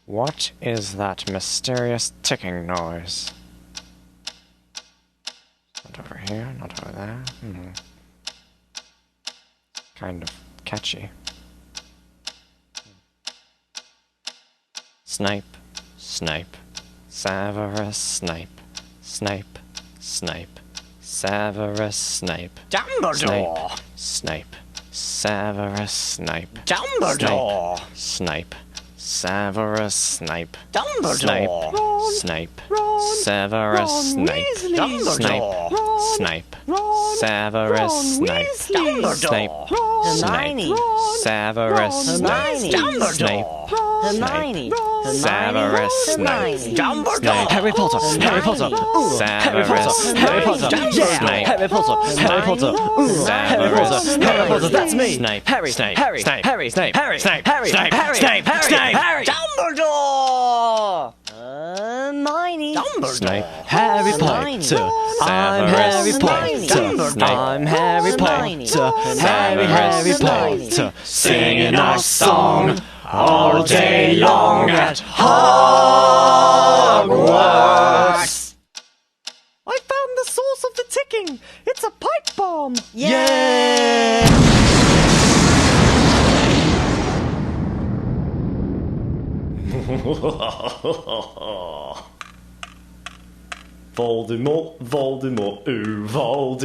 What is that mysterious ticking noise? Not over here, not over there. Kind of catchy. Snipe, Snipe, Severus Snape, Snape, Snape, Severus Snape, Dumbledore! Snape, Severus Snape, Dumbledore! Snape, Severus Snape, Dumbledore! Snape, Ron, Severus Ron Snape, Weasley. Snape, Ron, Snape, Ron, Severus Ron Snape, Weasley. Snape, Ron, Snape, Ron, Severus Ron Snape, Weasley. Snape, Hermione. Severus Snape, Dumbledore! Harry Potter. Harry Potter. Ooh, Harry Potter. Harry Potter. Yeah. Snape. Harry Potter. Harry Potter. Ooh, Harry Potter. Harry Potter. That's me. Snape. Harry. Snape. Harry. Snape. Harry. Snape. Harry. Snape. Harry. Snape. Harry. Snape. Harry. Snape. Harry. Dumbledore! Hermione. Snape. Harry Hermione. Potter. I'm Harry Hermione. Potter. I'm Harry Hermione. Potter. Harry Hermione. Potter. Singing our song all day long at Hogwarts. I found the source of the ticking! It's a pipe bomb! Yeah. Voldemort, Voldemort, ooh, Voldemort.